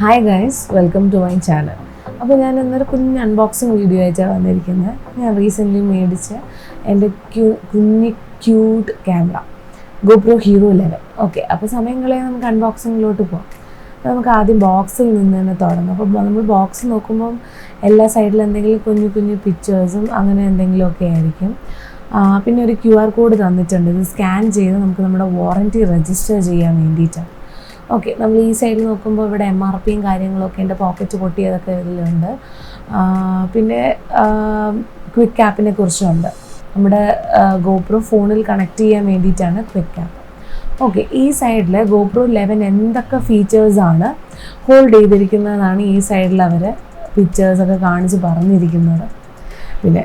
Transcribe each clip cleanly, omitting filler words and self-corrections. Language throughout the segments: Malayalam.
Hi guys, welcome to my channel. അപ്പോൾ ഞാൻ ഇന്നൊരു കുഞ്ഞ് അൺബോക്സിങ് വീഡിയോ ആയിട്ടാണ് വന്നിരിക്കുന്നത്. ഞാൻ റീസെൻ്റ്ലി മേടിച്ച എൻ്റെ ക്യൂട്ട് ക്യാമറ GoproHero 11. ഓക്കെ, അപ്പോൾ സമയം കളയാൻ നമുക്ക് അൺബോക്സിങ്ങിലോട്ട് പോകാം. അപ്പോൾ നമുക്ക് ആദ്യം ബോക്സിൽ നിന്ന് തന്നെ തുടങ്ങാം. അപ്പോൾ നമ്മൾ ബോക്സ് നോക്കുമ്പം എല്ലാ സൈഡിലും എന്തെങ്കിലും കുഞ്ഞു കുഞ്ഞു പിക്ചേഴ്സും അങ്ങനെ എന്തെങ്കിലുമൊക്കെ ആയിരിക്കും. പിന്നെ ഒരു QR കോഡ് തന്നിട്ടുണ്ട്. ഇത് സ്കാൻ ചെയ്ത് നമുക്ക് നമ്മുടെ വാറൻറ്റി രജിസ്റ്റർ ചെയ്യാൻ വേണ്ടിയിട്ടാണ്. ഓക്കെ, നമ്മൾ ഈ സൈഡിൽ നോക്കുമ്പോൾ ഇവിടെ MRPയും കാര്യങ്ങളൊക്കെ എൻ്റെ പോക്കറ്റ് പൊട്ടിയതൊക്കെ ഇതിലുണ്ട്. പിന്നെ ക്വിക്ക് ആപ്പിനെ കുറിച്ചുണ്ട്. നമ്മുടെ GoPro ഫോണിൽ കണക്ട് ചെയ്യാൻ വേണ്ടിയിട്ടാണ് ക്വിക്ക് ആപ്പ്. ഓക്കെ, ഈ സൈഡിൽ GoPro 11 എന്തൊക്കെ ഫീച്ചേഴ്സാണ് ഹോൾഡ് ചെയ്തിരിക്കുന്നതെന്നാണ് ഈ സൈഡിൽ അവർ പിക്ചേഴ്സൊക്കെ കാണിച്ച് പറഞ്ഞിരിക്കുന്നത്. പിന്നെ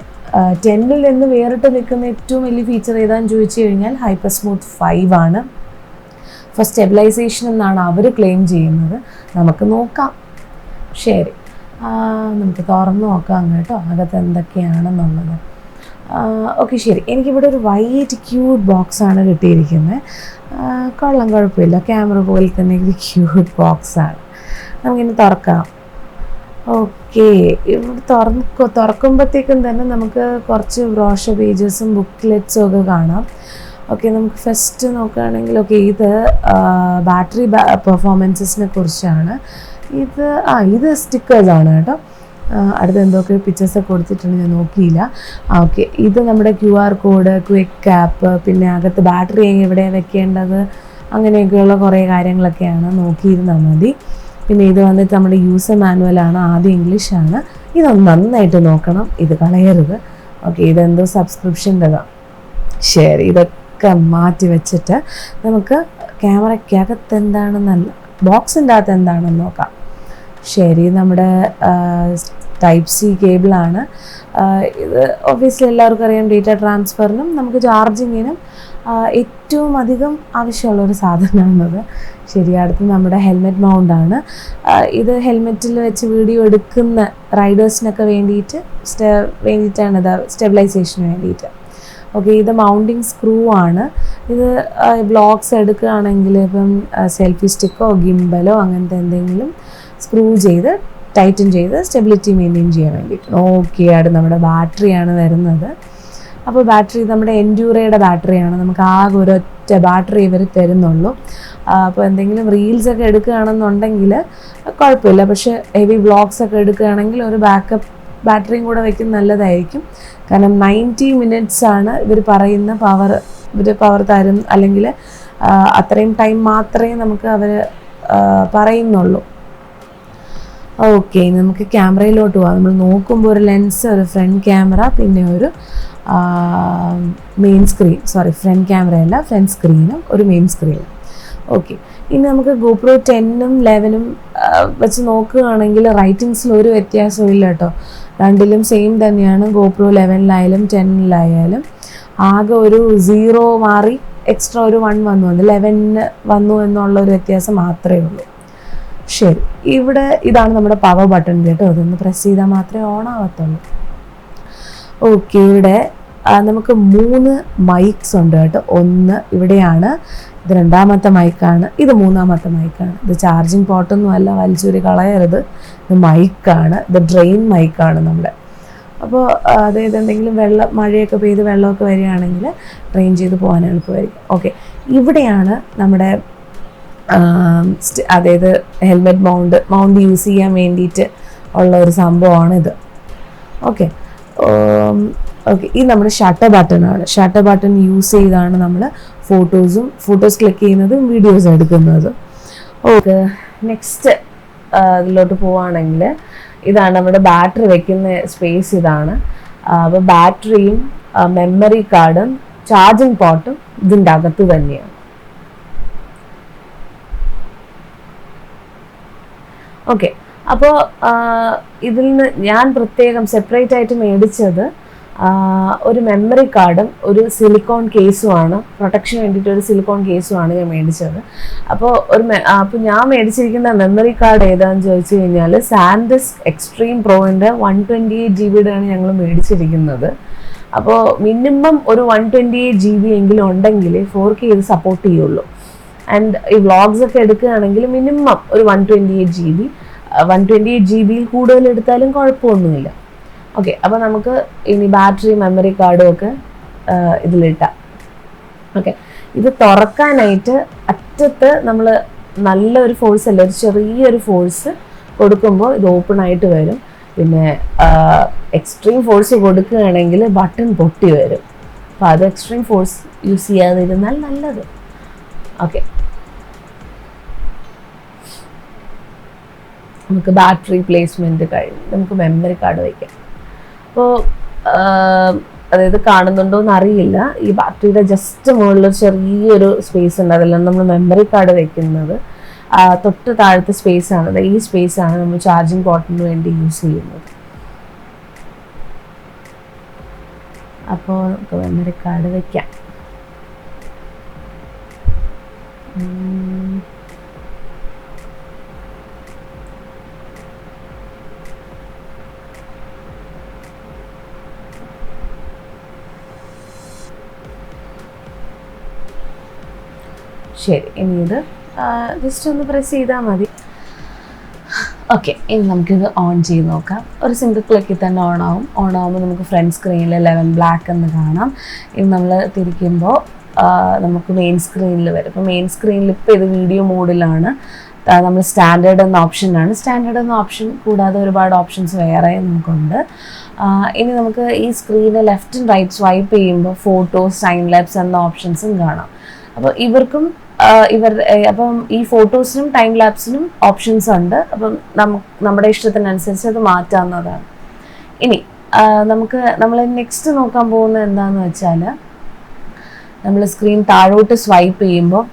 10ൽ നിന്ന് വേറിട്ട് നിൽക്കുന്ന ഏറ്റവും വലിയ ഫീച്ചർ ഏതാണെന്ന് ചോദിച്ചു കഴിഞ്ഞാൽ ഹൈപ്പർ സ്മൂത്ത് 5 ആണ്. ഫോർ സ്റ്റെബിലൈസേഷൻ എന്നാണ് അവർ ക്ലെയിം ചെയ്യുന്നത്. നമുക്ക് നോക്കാം. ശരി, നമുക്ക് തുറന്ന് നോക്കാം കേട്ടോ അകത്ത് എന്തൊക്കെയാണെന്നുള്ളത്. ഓക്കെ, ശരി. എനിക്കിവിടെ ഒരു വൈറ്റ് ക്യൂട്ട് ബോക്സാണ് കിട്ടിയിരിക്കുന്നത്. കൊള്ളാം, കുഴപ്പമില്ല. ക്യാമറ പോലെ തന്നെ ഒരു ക്യൂട്ട് ബോക്സാണ്. നമുക്കിനി തുറക്കാം. ഓക്കെ, ഇവിടെ തുറക്കുമ്പോഴത്തേക്കും തന്നെ നമുക്ക് കുറച്ച് ബ്രോഷർ പേജസും ബുക്ക്ലെറ്റ്സും ഒക്കെ കാണാം. ഓക്കെ, നമുക്ക് ഫസ്റ്റ് നോക്കുകയാണെങ്കിൽ ഇത് ബാറ്ററി പെർഫോമൻസസിനെ കുറിച്ചാണ്. ഇത് സ്റ്റിക്കേഴ്സാണ് കേട്ടോ. അടുത്ത് എന്തൊക്കെ പിക്ചേഴ്സൊക്കെ കൊടുത്തിട്ടുണ്ട്, ഞാൻ നോക്കിയില്ല. ഓക്കെ, ഇത് നമ്മുടെ QR കോഡ്, ക്വിക്ക് ആപ്പ്, പിന്നെ അകത്ത് ബാറ്ററി എവിടെ വെക്കേണ്ടത്, അങ്ങനെയൊക്കെയുള്ള കുറേ കാര്യങ്ങളൊക്കെയാണ്. നോക്കിയിരുന്നാൽ മതി. പിന്നെ ഇത് വന്നിട്ട് നമ്മുടെ യൂസർ മാനുവലാണ്. ആദ്യം ഇംഗ്ലീഷാണ്. ഇതൊന്ന് നന്നായിട്ട് നോക്കണം, ഇത് കളയരുത്. ഓക്കെ, ഇതെന്തോ സബ്സ്ക്രിപ്ഷൻ്റെതാണ്. ശരി, ഇതൊക്കെ മാറ്റി വെച്ചിട്ട് നമുക്ക് ക്യാമറയ്ക്കകത്ത് എന്താണെന്നല്ല, ബോക്സിൻ്റെ അകത്ത് എന്താണെന്ന് നോക്കാം. ശരി, നമ്മുടെ Type-C കേബിളാണ്. ഇത് ഒബ്വിയസ്ലി എല്ലാവർക്കും അറിയാം, ഡേറ്റ ട്രാൻസ്ഫറിനും നമുക്ക് ചാർജിങ്ങിനും ഏറ്റവും അധികം ആവശ്യമുള്ളൊരു സാധനമാണത്. ശരി, അടുത്ത് നമ്മുടെ ഹെൽമെറ്റ് മൗണ്ടാണ്. ഇത് ഹെൽമെറ്റിൽ വെച്ച് വീഡിയോ എടുക്കുന്ന റൈഡേഴ്സിനൊക്കെ വേണ്ടിയിട്ടാണ് ഇത്, സ്റ്റെബിലൈസേഷന് വേണ്ടിയിട്ട്. ഓക്കെ, ഇത് മൗണ്ടിങ് സ്ക്രൂ ആണ്. ഇത് വ്ളോഗ്സ് എടുക്കുകയാണെങ്കിൽ ഇപ്പം സെൽഫി സ്റ്റിക്കോ ഗിംബലോ അങ്ങനത്തെ എന്തെങ്കിലും സ്ക്രൂ ചെയ്ത് ടൈറ്റൻ ചെയ്ത് സ്റ്റെബിലിറ്റി മെയിൻറ്റെയിൻ ചെയ്യാൻ വേണ്ടിയിട്ട്. ഓക്കെ, അടുത്ത് നമ്മുടെ ബാറ്ററിയാണ് വരുന്നത്. അപ്പോൾ ബാറ്ററി നമ്മുടെ എൻഡ്യൂറയുടെ ബാറ്ററിയാണ്. നമുക്ക് ആകെ ഒരൊറ്റ ബാറ്ററി ഇവർ തരുന്നുള്ളൂ. അപ്പോൾ എന്തെങ്കിലും റീൽസൊക്കെ എടുക്കുകയാണെന്നുണ്ടെങ്കിൽ കുഴപ്പമില്ല. പക്ഷേ ഹെവി വ്ളോഗ്സൊക്കെ എടുക്കുകയാണെങ്കിൽ ഒരു ബാക്കപ്പ് ബാറ്ററിയും കൂടെ വയ്ക്കുന്നത് നല്ലതായിരിക്കും. കാരണം 90 minutes ആണ് ഇവർ പറയുന്ന പവർ തരും, അല്ലെങ്കിൽ അത്രയും ടൈം മാത്രമേ നമുക്ക് അവർ പറയുന്നുള്ളൂ. ഓക്കെ, നമുക്ക് ക്യാമറയിലോട്ട് പോകാം. നമ്മൾ നോക്കുമ്പോൾ ഒരു ലെൻസ്, ഒരു ഫ്രണ്ട് ക്യാമറ, പിന്നെ ഒരു മെയിൻ സ്ക്രീൻ. ഫ്രണ്ട് ക്യാമറയല്ല, ഫ്രണ്ട് സ്ക്രീനും ഒരു മെയിൻ സ്ക്രീനും. ഓക്കെ, ഇനി നമുക്ക് GoPro 10ഉം 11ഉം വെച്ച് നോക്കുകയാണെങ്കിൽ റൈറ്റിങ്സിൽ ഒരു വ്യത്യാസവും ഇല്ല കേട്ടോ. രണ്ടിലും സെയിം തന്നെയാണ്. GoPro 11ലായാലും 10ലായാലും ആകെ ഒരു 0 മാറി എക്സ്ട്രാ ഒരു 1 വന്നു, 11 വന്നു എന്നുള്ളൊരു വ്യത്യാസം മാത്രമേ ഉള്ളൂ. ശരി, ഇതാണ് നമ്മുടെ പവർ ബട്ടൺ കേട്ടോ. അതൊന്ന് പ്രസ് ചെയ്താൽ മാത്രമേ ഓൺ ആവത്തുള്ളൂ. ഓക്കെ, ഇവിടെ നമുക്ക് 3 മൈക്സ് ഉണ്ട് കേട്ടോ. ഒന്ന് ഇവിടെയാണ്, ഇത് രണ്ടാമത്തെ മൈക്കാണ്, ഇത് മൂന്നാമത്തെ മൈക്കാണ്. ഇത് ചാർജിങ് പോർട്ടൊന്നും അല്ല, വലിച്ചൂരി കളയരുത്. ഇത് മൈക്കാണ്, ഇത് ഡ്രെയിൻ മൈക്കാണ് നമ്മുടെ. അപ്പോൾ അതായത് എന്തെങ്കിലും മഴയൊക്കെ പെയ്ത് വെള്ളമൊക്കെ വരികയാണെങ്കിൽ ഡ്രെയിൻ ചെയ്ത് പോകാൻ എളുപ്പമായിരിക്കും. ഓക്കെ, ഇവിടെയാണ് നമ്മുടെ അതായത് ഹെൽമെറ്റ് മൗണ്ട് യൂസ് ചെയ്യാൻ വേണ്ടിയിട്ട് ഉള്ള ഒരു സംഭവമാണിത്. ഓക്കെ, ഇത് നമ്മുടെ ഷട്ടർ ബട്ടണാണ്. ഷട്ടർ ബട്ടൺ യൂസ് ചെയ്താണ് നമ്മൾ ഫോട്ടോസ് ക്ലിക്ക് ചെയ്യുന്നതും വീഡിയോസ് എടുക്കുന്നതും. ഓക്കെ, നെക്സ്റ്റ് ഇതിലോട്ട് പോവുകയാണെങ്കിൽ ഇതാണ് നമ്മുടെ ബാറ്ററി വെക്കുന്ന സ്പേസ്. ഇതാണ്. അപ്പോൾ ബാറ്ററിയും മെമ്മറി കാർഡും ചാർജിങ് പോർട്ടും ഇതിൻ്റെ അകത്ത് തന്നെയാണ്. ഓക്കെ, അപ്പോൾ ഇതിൽ നിന്ന് ഞാൻ പ്രത്യേകം സെപ്പറേറ്റ് ആയിട്ട് മേടിച്ചത് ഒരു മെമ്മറി കാർഡും ഒരു സിലിക്കോൺ കേസുമാണ്. പ്രൊട്ടക്ഷന് വേണ്ടിയിട്ട് ഒരു സിലിക്കോൺ കേസുമാണ് ഞാൻ മേടിച്ചത്. അപ്പോൾ ഞാൻ മേടിച്ചിരിക്കുന്ന മെമ്മറി കാർഡ് ഏതാണെന്ന് ചോദിച്ചു കഴിഞ്ഞാൽ സാൻഡിസ്ക് എക്സ്ട്രീം പ്രോൻ്റെ 128 GB ഞങ്ങൾ മേടിച്ചിരിക്കുന്നത്. അപ്പോൾ മിനിമം ഒരു 128 GB എങ്കിലും ഉണ്ടെങ്കിൽ 4K ഇത് സപ്പോർട്ട് ചെയ്യുള്ളൂ. ആൻഡ് ഈ വ്ളോഗ്സ് ഒക്കെ എടുക്കുകയാണെങ്കിൽ മിനിമം ഒരു 128 GB 128 GB കൂടുതൽ എടുത്താലും കുഴപ്പമൊന്നുമില്ല. ഓക്കെ, അപ്പോൾ നമുക്ക് ഇനി ബാറ്ററി മെമ്മറി കാർഡും ഒക്കെ ഇതിലിട്ടാം. ഓക്കെ, ഇത് തുറക്കാനായിട്ട് അറ്റത്ത് നമ്മൾ നല്ലൊരു ഫോഴ്സ് അല്ല, ഒരു ചെറിയൊരു ഫോഴ്സ് കൊടുക്കുമ്പോൾ ഇത് ഓപ്പൺ ആയിട്ട് വരും. പിന്നെ എക്സ്ട്രീം ഫോഴ്സ് കൊടുക്കുകയാണെങ്കിൽ ബട്ടൺ പൊട്ടി വരും. അപ്പോൾ അത് എക്സ്ട്രീം ഫോഴ്സ് യൂസ് ചെയ്യാതിരുന്നാൽ നല്ലത്. ഓക്കെ, നമുക്ക് ബാറ്ററി പ്ലേസ്മെൻറ്റ് കഴിഞ്ഞ് നമുക്ക് മെമ്മറി കാർഡ് വയ്ക്കാം. അപ്പോൾ അതായത് കാണുന്നുണ്ടോ എന്ന് അറിയില്ല, ഈ ബാറ്ററിയുടെ ജസ്റ്റ് മുകളിൽ ചെറിയൊരു സ്പേസ് ഉണ്ട്, അതിലാണ് നമ്മൾ മെമ്മറി കാർഡ് വെക്കുന്നത്. തൊട്ട് താഴത്തെ സ്പേസ് ആണ്, ഈ സ്പേസ് ആണ് നമ്മൾ ചാർജിങ് പോർട്ടിന് വേണ്ടി യൂസ് ചെയ്യുന്നത്. അപ്പോൾ നമുക്ക് മെമ്മറി കാർഡ് വെക്കാം. ശരി, ഇനി ഇത് ജസ്റ്റ് ഒന്ന് പ്രസ് ചെയ്താൽ മതി. ഓക്കെ, ഇനി നമുക്കിത് ഓൺ ചെയ്ത് നോക്കാം. ഒരു സിംഗിൾ ക്ലിക്കിൽ തന്നെ ഓൺ ആകുമ്പോൾ നമുക്ക് ഫ്രണ്ട് സ്ക്രീനിൽ 11 ബ്ലാക്ക് എന്ന് കാണാം. ഇനി നമ്മൾ തിരിക്കുമ്പോൾ നമുക്ക് മെയിൻ സ്ക്രീനിൽ വരും. അപ്പോൾ മെയിൻ സ്ക്രീനിൽ ഇപ്പോൾ ഇത് വീഡിയോ മോഡിലാണ്. നമ്മൾ സ്റ്റാൻഡേർഡ് എന്ന ഓപ്ഷനാണ്. സ്റ്റാൻഡേർഡ് എന്ന ഓപ്ഷൻ കൂടാതെ ഒരുപാട് ഓപ്ഷൻസ് വേറെ നമുക്കുണ്ട്. ഇനി നമുക്ക് ഈ സ്ക്രീനിൽ ലെഫ്റ്റ് ആൻഡ് റൈറ്റ് സ്വൈപ്പ് ചെയ്യുമ്പോൾ ഫോട്ടോസ്, ടൈം ലാപ്സ് എന്ന ഓപ്ഷൻസും കാണാം. അപ്പോൾ അപ്പം ഈ ഫോട്ടോസിനും ടൈം ലാപ്സിനും ഓപ്ഷൻസ് ഉണ്ട്. അപ്പം നമ്മുടെ ഇഷ്ടത്തിനനുസരിച്ച് അത് മാറ്റാവുന്നതാണ്. ഇനി നമ്മൾ നെക്സ്റ്റ് നോക്കാൻ പോകുന്നത് എന്താണെന്ന് വെച്ചാൽ, നമ്മൾ സ്ക്രീൻ താഴോട്ട് സ്വൈപ്പ് ചെയ്യുമ്പോൾ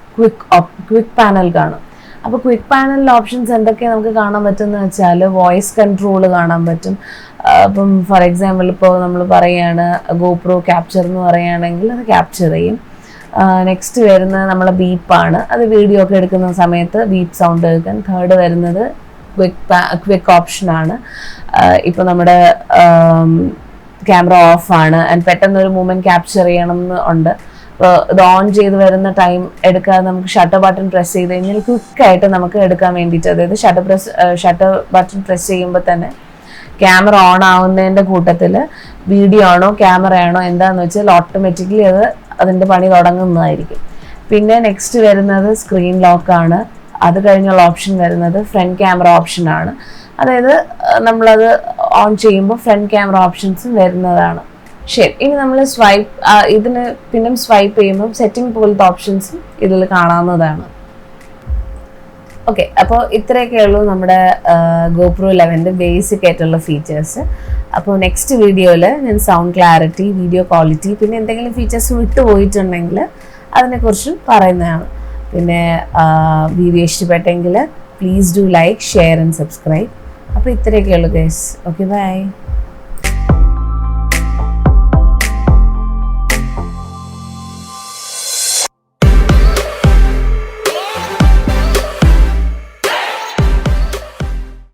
ക്വിക്ക് പാനൽ കാണും. അപ്പോൾ ക്വിക്ക് പാനലിൽ ഓപ്ഷൻസ് എന്തൊക്കെയാണ് നമുക്ക് കാണാൻ പറ്റുമെന്ന് വെച്ചാൽ, വോയിസ് കൺട്രോൾ കാണാൻ പറ്റും. അപ്പം ഫോർ എക്സാമ്പിൾ ഇപ്പോൾ നമ്മൾ പറയുകയാണ് ഗോപ്രോ ക്യാപ്ചർ എന്ന് പറയുകയാണെങ്കിൽ അത് ക്യാപ്ചർ ചെയ്യും. നെക്സ്റ്റ് വരുന്നത് നമ്മളെ ബീപ്പാണ്, അത് വീഡിയോ ഒക്കെ എടുക്കുന്ന സമയത്ത് ബീപ്പ് സൗണ്ട് കേൾക്കാൻ. തേർഡ് വരുന്നത് ക്വിക്ക് ഓപ്ഷനാണ്. ഇപ്പോൾ നമ്മുടെ ക്യാമറ ഓഫാണ് ആൻഡ് പെട്ടെന്നൊരു മൂമെൻറ്റ് ക്യാപ്ചർ ചെയ്യണം എന്ന് ഉണ്ട്. അപ്പോൾ ഇത് ഓൺ ചെയ്ത് വരുന്ന ടൈം എടുക്കാതെ നമുക്ക് ഷട്ടർ ബട്ടൺ പ്രസ് ചെയ്ത് കഴിഞ്ഞാൽ ക്വിക്കായിട്ട് നമുക്ക് എടുക്കാൻ വേണ്ടിയിട്ട്, അതായത് ഷട്ടർ ബട്ടൺ പ്രസ് ചെയ്യുമ്പോൾ തന്നെ ക്യാമറ ഓൺ ആവുന്നതിൻ്റെ കൂട്ടത്തിൽ വീഡിയോ ആണോ ക്യാമറ ആണോ എന്താണെന്ന് വെച്ചാൽ ഓട്ടോമാറ്റിക്കലി അതിൻ്റെ പണി തുടങ്ങുന്നതായിരിക്കും. പിന്നെ നെക്സ്റ്റ് വരുന്നത് സ്ക്രീൻ ലോക്കാണ്. അത് കഴിഞ്ഞുള്ള ഓപ്ഷൻ വരുന്നത് ഫ്രണ്ട് ക്യാമറ ഓപ്ഷനാണ്. അതായത് നമ്മളത് ഓൺ ചെയ്യുമ്പോൾ ഫ്രണ്ട് ക്യാമറ ഓപ്ഷൻസും വരുന്നതാണ്. ശരി, ഇനി നമ്മൾ ഇതിന് പിന്നെ സ്വൈപ്പ് ചെയ്യുമ്പോൾ സെറ്റിംഗ് പോലത്തെ ഓപ്ഷൻസും ഇതിൽ കാണാവുന്നതാണ്. ഓക്കെ, അപ്പോൾ ഇത്രയൊക്കെ ഉള്ളൂ നമ്മുടെ ഗോപ്രോ 11 ബേസിക് ആയിട്ടുള്ള ഫീച്ചേഴ്സ്. അപ്പോൾ നെക്സ്റ്റ് വീഡിയോയിൽ ഞാൻ സൗണ്ട് ക്ലാരിറ്റി, വീഡിയോ ക്വാളിറ്റി, പിന്നെ എന്തെങ്കിലും ഫീച്ചേഴ്സ് വിട്ടുപോയിട്ടുണ്ടെങ്കിൽ അതിനെക്കുറിച്ചും പറയുന്നതാണ്. പിന്നെ വീഡിയോ ഇഷ്ടപ്പെട്ടെങ്കിൽ please do like, share and subscribe. അപ്പോൾ ഇത്രയൊക്കെ ഉള്ളൂ ഗൈസ്. Okay, by.